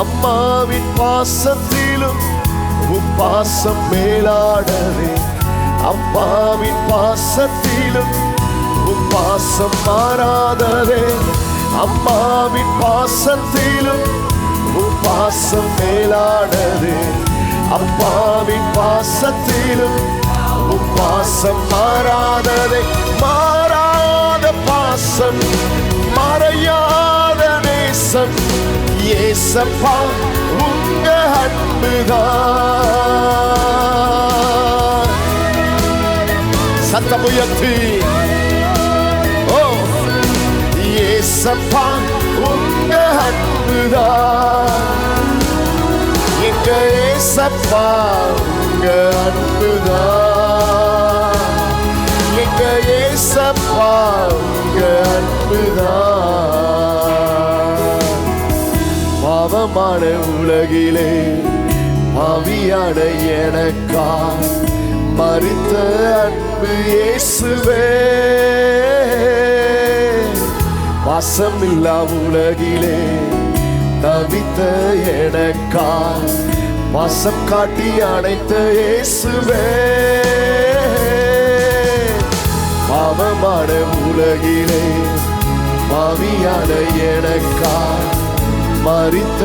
அம்மாவின் பாசத்திலும் உன் பாசம் மேலானதே. அம்மாவின் பாசத்திலும் உன் பாசம் மாறாததே. அம்மாவின் பாசத்திலும் உன் பாசம் மேலானதே. அம்மாவின் பாசத்திலும் உன் பாசம் மாறாததே. மாறாத பாசம், மறையாத நேசம், ஏசப்பா உங்க அன்புதான். சத்தம் உயர்த்தி ஓ ஏசப்பா உங்க அன்புதான். எங்க ஏசப்பா உங்க அன்புதான். எங்க ஏசப்பா உங்க அன்புதான். பாவமான உலகிலே பாவியான எனக்கா மரித்த அன்பு இயேசுவே. பாசமில்லா உலகிலே தவித்த எனக்கா பாசம் காட்டி அணைத்த இயேசுவே. பாவமான உலகிலே பாவியான எனக்கா மரித்த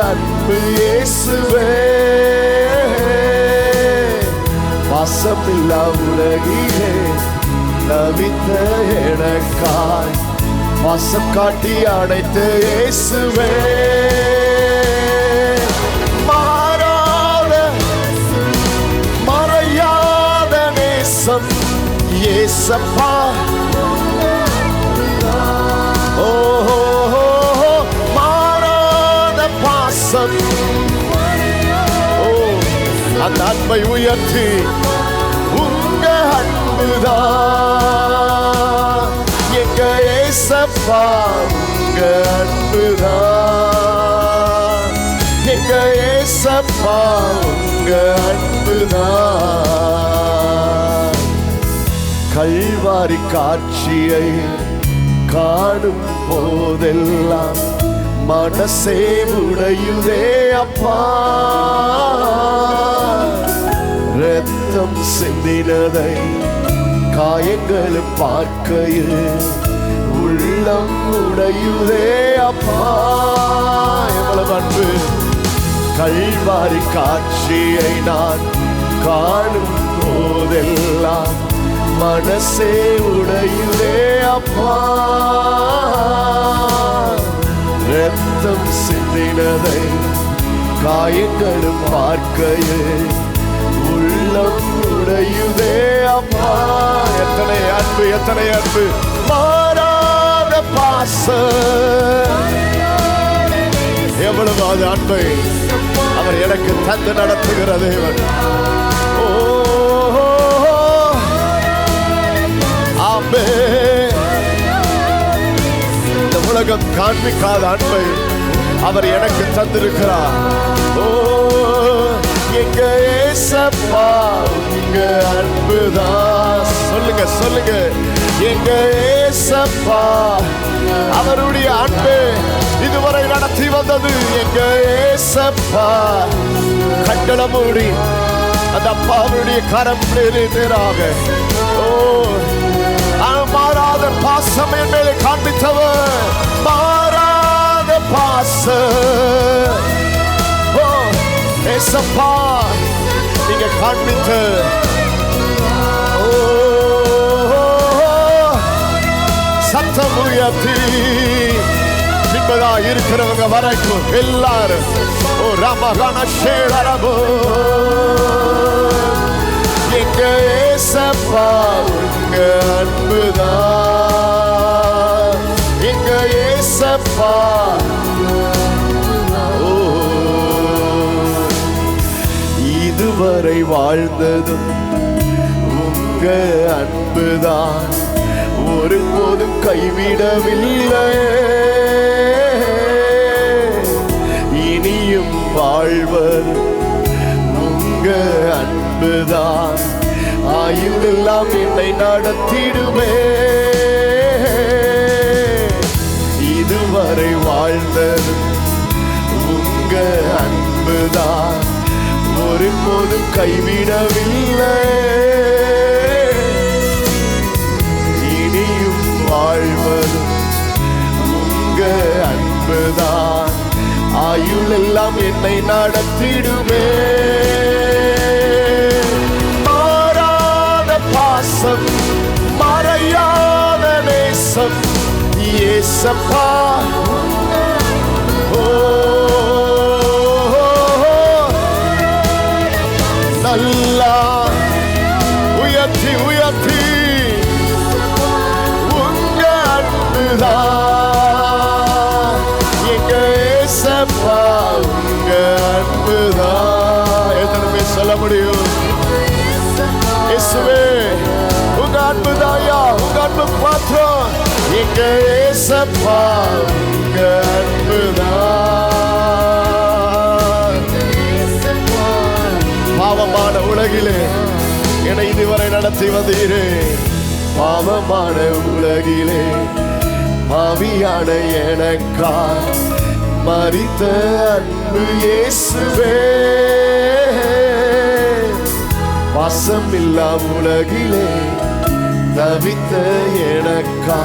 அன்பு இயேசுவே. பாசமில்லா உலகிலே தவித்த எனக்காய் பாசம் காட்டி அணைத்த இயேசுவே. மாறாத மறையாத நேசம் இயேசப்பா. ஓஹோ மாறாத பாசம். அந்த அன்பை உயர்த்தி உங்க அன்புதான். எங்க ஏசப்பா உங்க அன்புதான். எங்க ஏசப்பா உங்க அன்புதான். கல்வாரி காட்சியை காணும் போதெல்லாம் மனசே உடையுதே அப்பா. ரத்தம் சிந்தினதை காயங்கள் பார்க்கையில் உள்ளம் உடையுதே அப்பா. எவ்வளவு அன்பு. கல்வாரி காட்சியை நான் காணும் போதெல்லாம் மனசே உடையுதே அப்பா. ரத்தம் சிந்தினதை காயங்களும் பார்க்கையில் உள்ளம் உடையுதே அப்பா. எத்தனை அன்பு, எத்தனை அன்பு. மாறாத பாசம். எவ்வளவு அது அன்பை அவர் எனக்கு தந்து நடத்துகிற தேவன். ஓ ஆமே. இந்த உலகம் காண்பிக்காத அன்பை அவர் எனக்கு தந்திருக்கிறார். ஓ எங்க ஏசப்பா உங்க அன்புதான். சொல்லுங்க சொல்லுங்க. எங்க ஏசப்பா அவருடைய அன்பு இதுவரை நடத்தி வந்தது. எங்க ஏசப்பா கண்களை மூடி அந்த அப்பாவுடைய கரம் நேராக ஓ மாறாத பாசம் என் மேலே காண்பித்தவர். மாறாத பாசம். ஓ ஏசப்பா நீங்க காண்பித்த சத்தம் உயர்த்தி நிம்மதா இருக்கிறவங்க வரைக்கும் எல்லாரும் ஓ ரமகான ஷேரபோ. எங்க ஏசப்பா உங்க அன்புதான். எங்க ஏசப்பா இதுவரை வாழ்ந்ததும் உங்க அன்புதான். ஒருபோதும் கைவிடவில்லை. இனியும் வாழ்வர் உங்க அன்புதான். ஆயுளெல்லாம் என்னை நடத்திடுமே. இதுவரை வாழ்ந்ததும் உங்க ஒருபோதும் கைவிடவில்லை. இனியும் வாழ்வதும் உங்க அன்புதான். ஆயுள் எல்லாம் என்னை நடத்திடுமே. மாறாத பாசம், மறையாத நேசம் இயேசப்பா. நல்லா உயர்த்தி உயர்த்தி உங்க அன்புதான். எங்க ஏசப்பா உங்க அன்புதான். எத்தனை பேர் சொல்ல முடியும்? இயேசுவே உங்க அன்புதாயா, உங்க அன்பு பாத்திரம். எங்க ஏசப்பா உங்க அன்புதான். பாவமான உலகிலே என்னை இதுவரை நடத்தி வந்தீரே. பாவமான உலகிலே பாவியான எனக்கா மரித்த அன்பு இயேசுவே. பாசம் இல்லா உலகிலே தவித்த எனக்கா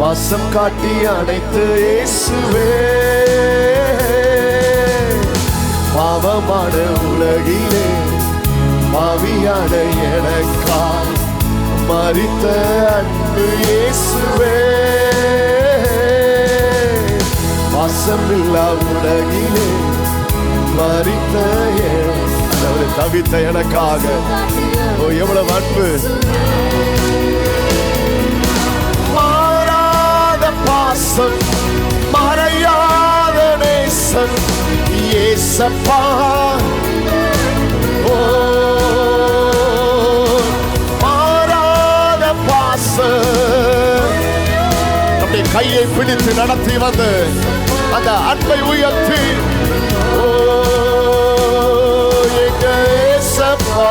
பாசம் காட்டி அணைத்த இயேசுவே. பாவமான உலகிலே பாவியான எனக்கா மரித்த அன்பு இயேசுவே. பாசமில்லா உலகிலே மரித்த தவித்த எனக்காக. ஓ எவ்வளவு அன்பு! மாறாத பாசம், மறையாத நேசம் இயேசப்பா. ஓ மாறாத பாசம். நம்முடைய கையை பிடித்து நடத்தி வந்து அந்த அன்பை உயர்த்தி ஓ எங்க ஏசப்பா.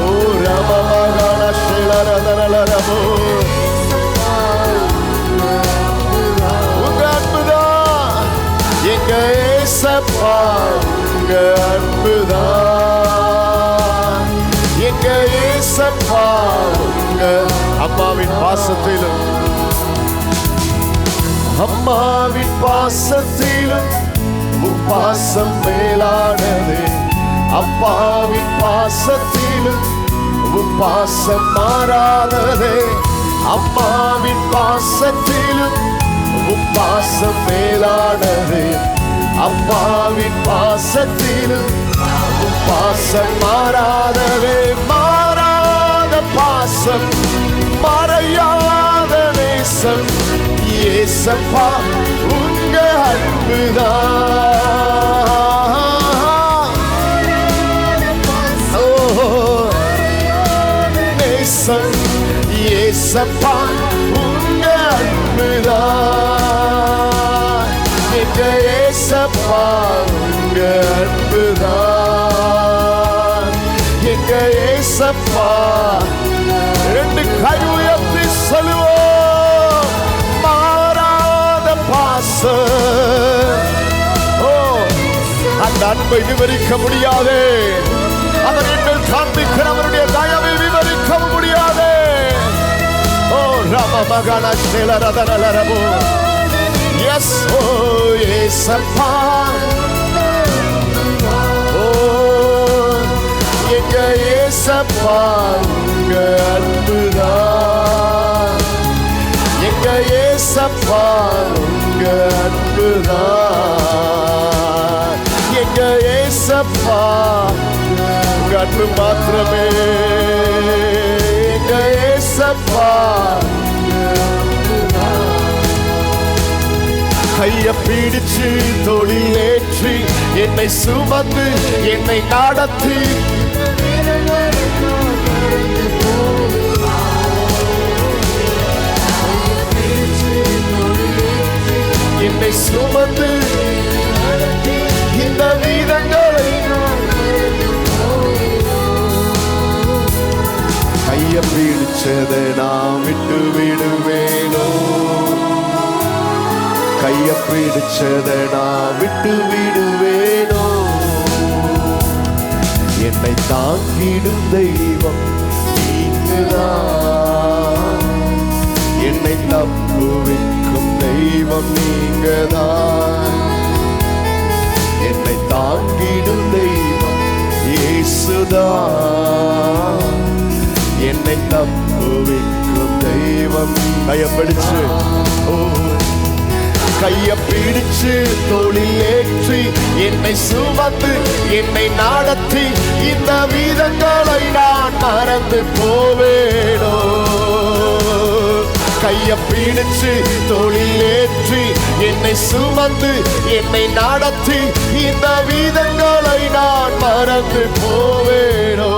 ஓ ரமமகன ஷிலரதரலரமோ உங்க அன்புதான். எங்க ஏசப்பா உங்க அன்புதான். எங்க ஏசப்பா உங்க அம்மாவின் பாசத்திலும் அம்மாவின் பாசத்திலும் பாசம் மேலானது. அப்பாவின் பாசத்திலும் பாசம் மாறாதது. அம்மாவின் பாசத்திலும் பாசம் மேலானது. அப்பாவின் பாசத்திலும் பாசம் மாறாதது. மாறாத பாசம், மறையாத நேசம் இயேசப்பா உங்க அன்புதான். ஓ நேசம் இயேசப்பா உங்க அன்புதான். எங்க இயேசப்பா உங்க அன்புதான். எங்க இயேசப்பா. ரெண்டு கை உயர்த்தி சொல்லுவோம். மாறாத பாசம். ஓ அந்த அன்பை விவரிக்க முடியாதே. அவர் எங்கள் காண்பிக்கிற அவருடைய தயவை விவரிக்க முடியாதே. ஓ ரமமகன ஷிலரதரலரமோ. எஸ் ஓ இயேசப்பா. ஓ எங்க இயேசப்பா உங்க அன்புதான். எங்க இயேசப்பா உங்க அன்புதான். எங்க இயேசப்பா உங்க அன்பு மாத்திரமே. எங்க இயேசப்பா கைய பிடிச்சு தொழில் ஏற்றி என்னை சுமந்து என்னை நடத்தி என்னை சுமந்து இந்த வீரங்களை கைய பிடிச்சதை நான் விட்டு விடுவேனோ. கைய பிடிச்சதை நான் விட்டு விடுவேனோ. என்னை தாங்கிடும் தெய்வம் நீங்கதான், என்னை தப்புவிக்கும் தெய்வம் நீங்கதான், என்னை தாங்கிடும் தெய்வம் இயேசுதான், என்னை தப்புவிக்கும் தெய்வம். கையப்பிடிச்சு கைய பிடிச்சு தோளில் ஏற்றி என்னை சுமந்து என்னை நடத்தி இந்த வீதங்களை நான் மறந்து போவேனோ. கைய பிடிச்சு தோளில் ஏற்றி என்னை சுமந்து என்னை நடத்தி இந்த வீதங்களை நான் மறந்து போவேனோ.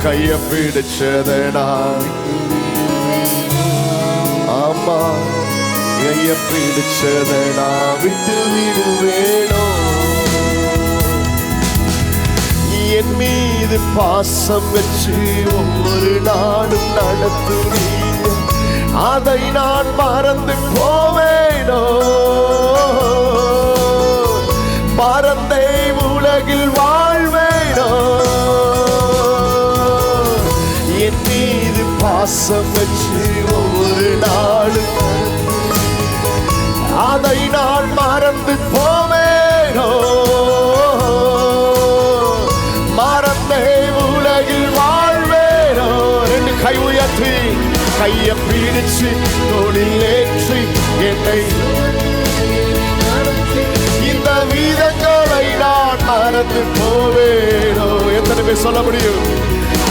கைய பிடிச்சதை நான், ஆமா கைய பிடிச்சதை நான் விட்டு விடுவேனோ. என் மீது பாசம் வச்சு ஒவ்வொரு நாடும் நடத்துவீங்க, அதை நான் மறந்து போவேனோ. மறந்தே உலகில் வாழ்வேனோ. என் மீது பாசம் வச்சு ஒவ்வொரு நாடும் அதை நான் மறந்து போவேனோ. மறந்தே உலகில் வாழ்வேனோ. ரெண்டு கை உயர்த்தி கைய பிடிச்சு தோளில் ஏற்றி என்னை இந்த வீதங்களை நான் மறந்து போவேனோ. எத்தனை பேர் சொல்ல முடியும்?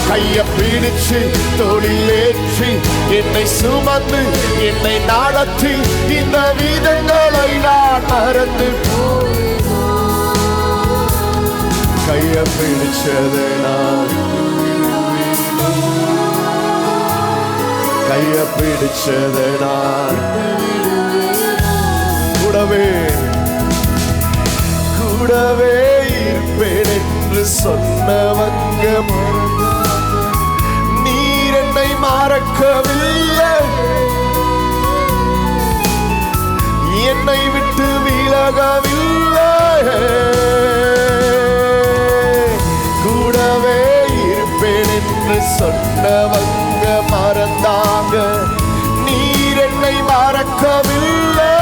கைய பிடிச்சு தோளில் ஏற்றி என்னை சுமந்து என்னை நடத்தி இந்த வீதங்களை நான் மறந்து போவேனோ. கைய பிடிச்சதை நான், கைய பிடிச்சதை நான் கூடவே கூடவே இருப்பேன் என்று சொன்னவங்க நீர் என்னை மறக்கவில்லை, என்னை விட்டு விலகவில்லை. கூடவே இருப்பேன் என்று சொன்னவங்க மறந்தாங்க, நீர் என்னை மறக்கவில்லை,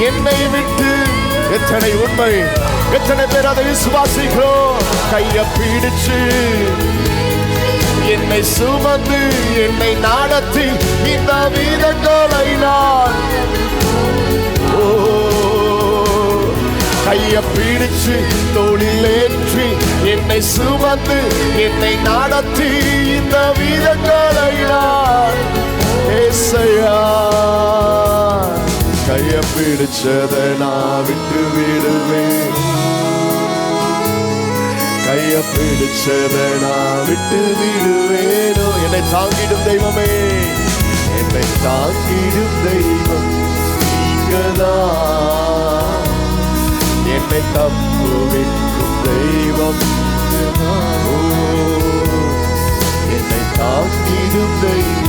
என்னை விட்டு. எத்தனை உண்மை, எத்தனை பேர் அதை விசுவாசிக்கிறோம்? கைய பிடிச்சு என்னை சுமந்து என்னை நடத்தி இந்த வீதங்களை நான், கைய பிடிச்சு தோளில் ஏற்றி என்னை சுமந்து என்னை நடத்தி இந்த வீதங்களை நான். ஏசையா கைய பிடிச்சதை நான் விட்டு விடுவேன், கைய பிடிச்சதை நான் விட்டு விடுவேனோ. என்னை தாங்கிடும் தெய்வமே, என்னை தாங்கிடும் தெய்வம் நீங்கதான், என்னை தப்புவிக்கும் தெய்வம், என்னை தாங்கிடும் தெய்வம்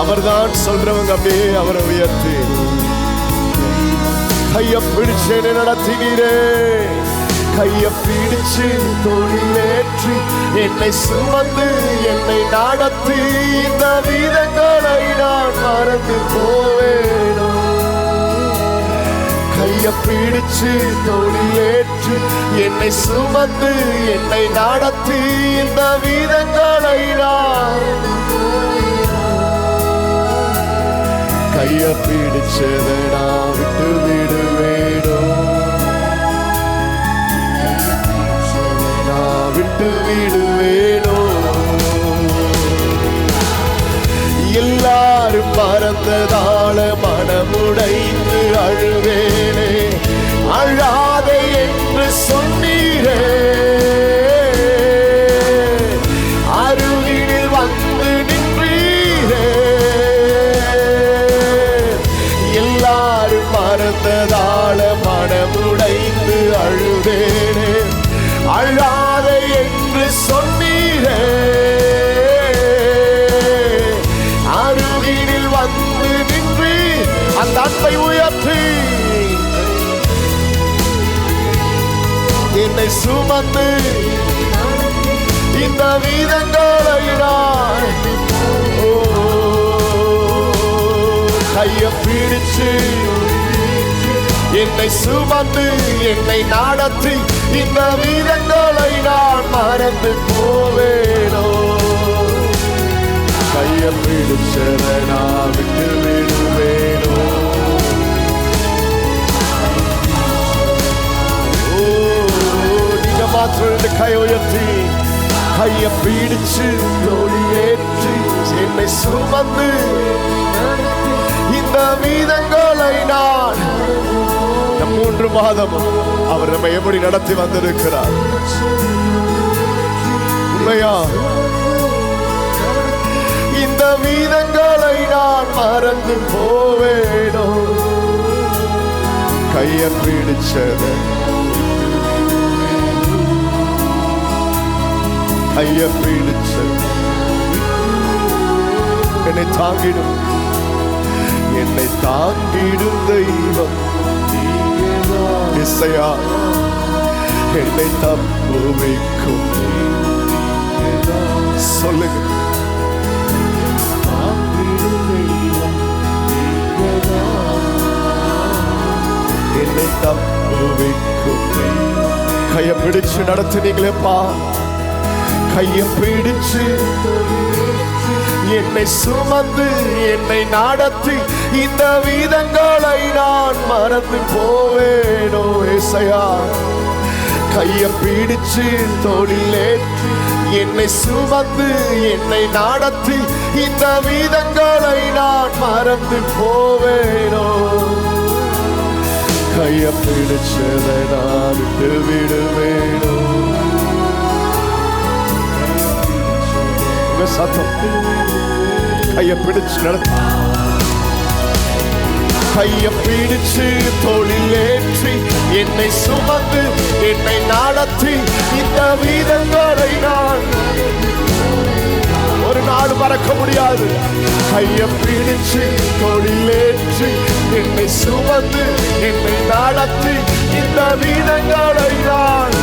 அவர்தான். சொல்றவங்க அப்படியே அவரை உயர்த்தி கைய பிடிச்சு நடத்தினீரே, கைய பிடிச்சு தோளில் ஏற்றி என்னை சுமந்து என்னை நடத்தி இந்த வீதங்களை நான் மறந்து போவேனோ. கைய பிடிச்சு தோளில் ஏற்றி என்னை சுமந்து என்னை நடத்தி இந்த வீதங்களை நான். கைய பிடிச்சதை நான் விட்டு விடுவேனோ, நான் விட்டு விடுவேனோ. எல்லாரும் மறந்ததால மனமுடைந்து அழுவேனே, அழாதே என்று சொன்னீரே, அருகில் வந்து நின்றீரே. எல்லாரும் மறந்ததால மனமுடைந்து அழுவேனே, அழாதே என்று சொன்னீரே, என்னை சுமந்து இந்த வீதங்களை நான் கைய பிடிச்சு என்னை சுமந்து என்னை நடத்தி இந்த வீதங்களை நான் மறந்து போவேனோ. கைய பிடிச்சத நான் விட்டு விடுவேனோ. நீங்க மாத்திரம் கை உயர்த்தி கைய பிடிச்சு ஏற்றி என்னை சுமந்து இந்த வீதங்களை நான் 3 மாதம் அவர் நம்மை எப்படி நடத்தி வந்திருக்கிறார். உண்மையா இந்த வீதங்களை நான் மறந்து போவேனோ. கைய பிடிச்சத கைய பிடிச்சது என்னை தாங்கிடும் என்னை தாங்கிடும் தெய்வம் இசையா என்னை தப்புவிக்கும். சொல்லுங்க என்னை தப்புவிக்கும். கைய பிடிச்சு நடத்தினீங்களேப்பா. கைய பிடிச்சு என்னை சுமந்து என்னை நடத்தி இந்த வீதங்களை நான் மறந்து போவேனோ. ஏசையா கைய பிடிச்சு தோளிலேற்றி என்னை சுமந்து என்னை நடத்தி இந்த வீதங்களை நான் மறந்து போவேனோ. கைய பிடிச்சதை நான் விட்டு விடுவேனோ. சத்தம் கைய பிடிச்சு நடத்த கைய பிடிச்சு தோளிலேற்றி என்னை சுமந்து என்னை நடத்தி இந்த வீதங்களை நான் ஒரு நாள் மறக்க முடியாது. கைய பிடிச்சு தோளிலேற்றி என்னை சுமந்து என்னை நடத்தி இந்த வீதங்களை நான்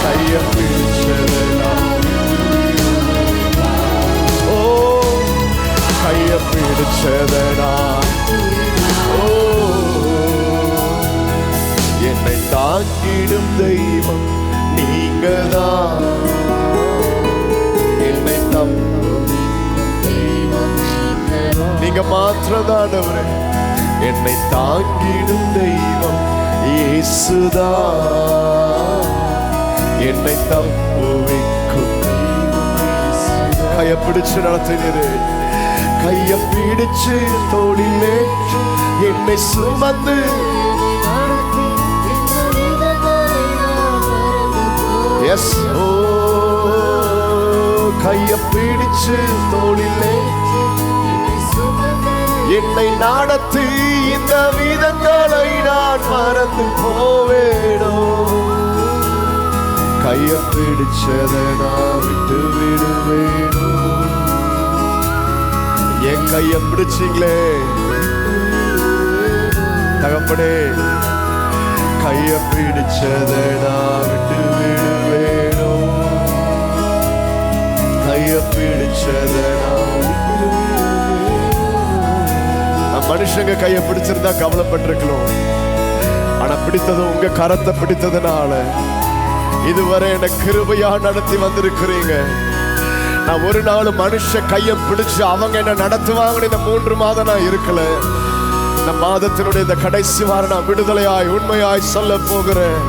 கைய பிடிச்சதா கைய பிடிச்சதா என்னை தாங்கிடும் தெய்வம் நீங்கதான். என்னை நீங்க மாத்திரதானவரே. என்னை தாங்கிடும் தெய்வம் இயேசுதான். என்னை தப்புவிக்கும். கைய பிடிச்சு நடத்தினீரே. கைய பிடிச்சு தோளிலேற்றி என்னை சுமந்து எஸ் ஓ கைய பிடிச்சு தோளிலேற்றி என்னை நடத்தி இந்த வீதங்களை நான் மறந்து போவேனோ. கைய பிடிச்சதை நான் விட்டு விடுவேனோ. என் கைய பிடிச்சிங்களே தகப்பனே. கைய பிடிச்சதை நான் விட்டு விடுவேனோ. கைய பிடிச்சதை நான் மனுஷங்க கைய பிடிச்சிருந்தா கவலைப்பட்டிருக்கலாம். ஆனா பிடித்தது உங்க கரத்தை பிடித்ததுனால இதுவரை என்ன கிருபையா நடத்தி வந்திருக்கிறீங்க. நான் ஒரு நாள் மனுஷ கைய பிடிச்சு அவங்க என்ன நடத்துவாங்கன்னு இந்த 3 மாதம் நான் இருக்கல. இந்த மாதத்தினுடைய இந்த கடைசி வாரம் நான் விடுதலையாய் உண்மையாய் சொல்ல போகிறேன்.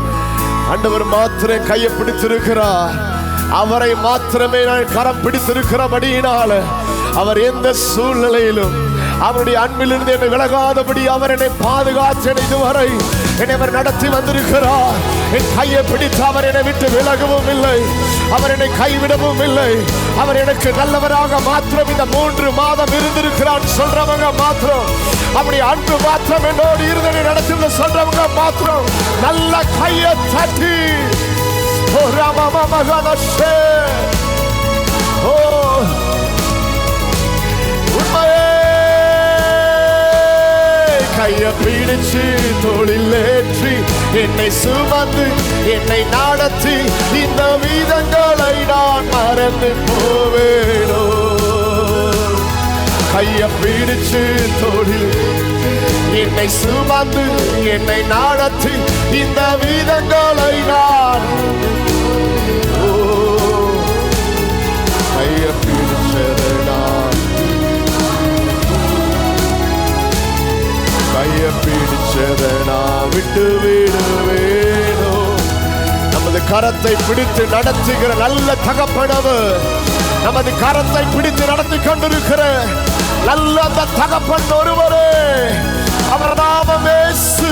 ஆண்டவர் மாத்திரம் கையை பிடித்திருக்கிறார். அவரை மாத்திரமே நான் கரம் பிடித்திருக்கிறபடியினால அவர் எந்த சூழ்நிலையிலும் அவருடைய அன்பிலிருந்து என்னை விலகாதபடி அவர் என்னை பாதுகாத்து இதுவரை என்னை அவர் நடத்தி வந்திருக்கிறார். என் கையை பிடித்து அவர் என்னை விட்டு விலகவும் இல்லை, அவர் என்னை கைவிடவும் இல்லை. அவர் எனக்கு நல்லவராக மாத்திரம் இந்த 3 மாதம் இருந்திருக்கிறான் சொல்றவங்க மாத்திரம், அவருடைய அன்பு மாத்திரம் என்னோடு இருந்தனை நடத்தி சொல்றவங்க மாத்திரம் நல்ல கையை தட்டி ஓ ராமா மகனே ஓ உண்மையே கைய பிடிச்சு தோளில் ஏற்றி என்னை சுமந்து என்னை நடத்தி இந்த வீதங்களை நான் மறந்து போவேனோ. கைய பிடிச்சு தோளில் என்னை சுமந்து என்னை நடத்தி இந்த வீதங்களை நான் கைய பிடிச்சதனா கைய பிடிச்சதனா விட்டு விடுவேனோ. நமது கரத்தை பிடித்து நடத்துகிற நல்ல தகப்பனவர், நமது கரத்தை பிடித்து நடத்தி கொண்டிருக்கிற நல்ல அந்த தகப்பன் ஒருவரே. அவர் நாமம் இயேசு,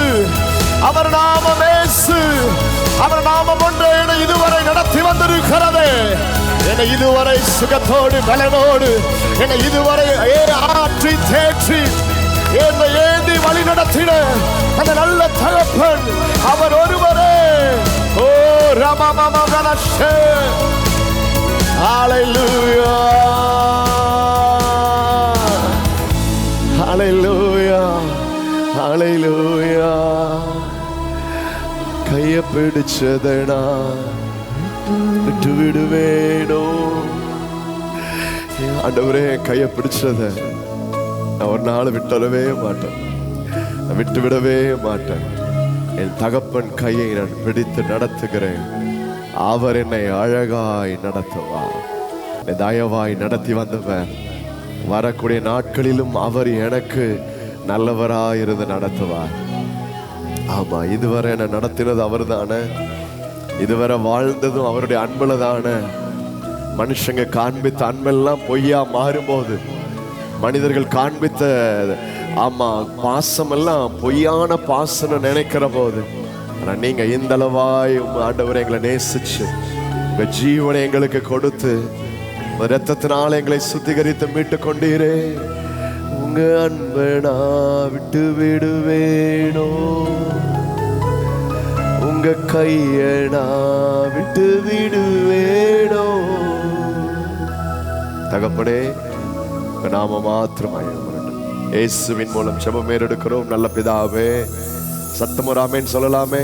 அவர் நாமம் இயேசு, அவர் நாமம் ஒன்றே என்னை இதுவரை நடத்தி வந்திருக்கிறது. என்னை இதுவரை சுகத்தோடு பலனோடு என்னை இதுவரை ஆற்றி தேற்றி என்னை ஏந்தி வழி நடத்தின அந்த நல்ல தகப்பன் அவர் ஒருவரே. ஓ ரமமமகனஷே ஹalleluya ஹalleluya ஹalleluya. கைய பிடிச்சதனா விட்டு விடுவேனோ. ஆண்டவரே, கைய பிடிச்சத நான் ஒரு நாள் விட்டுவிடவே மாட்டேன், விட்டு விடவே மாட்டேன். என் தகப்பன் கையை நான் பிடித்து நடத்துகிறேன். அவர் என்னை அழகாய் நடத்துவார், தயவாய் நடத்தி வந்தவர். வரக்கூடிய நாட்களிலும் அவர் எனக்கு நல்லவராயிருந்து நடத்துவார். ஆமா, இதுவரை என்னை நடத்தினது அவர் தானே, இதுவரை வாழ்ந்ததும் அவருடைய அன்புல தானே. மனுஷங்க காண்பித்த அன்பெல்லாம் பொய்யா மாறும்போது, மனிதர்கள் காண்பித்த பாசமெல்லாம் பொய்யான பாசம்னு நினைக்கிற போது, ஆனா நீங்க இந்த அளவாய் ஆண்டவர் எங்களை நேசிச்சு உங்க ஜீவனை எங்களுக்கு கொடுத்து இரத்தத்தினால எங்களை சுத்திகரித்து மீட்டு கொண்டீரே. உங்க அன்பை நான் விட்டு விடுவேனோ, உங்க கைய நான் விட்டு விடுவேனோ. தகப்பனே, நாம மாத்திரமாய் இயேசுவின் மூலம் ஜெபம் ஏறெடுக்கிறோம் நல்ல பிதாவே. சத்தம் ஒரு ஆமென் சொல்லலாமே.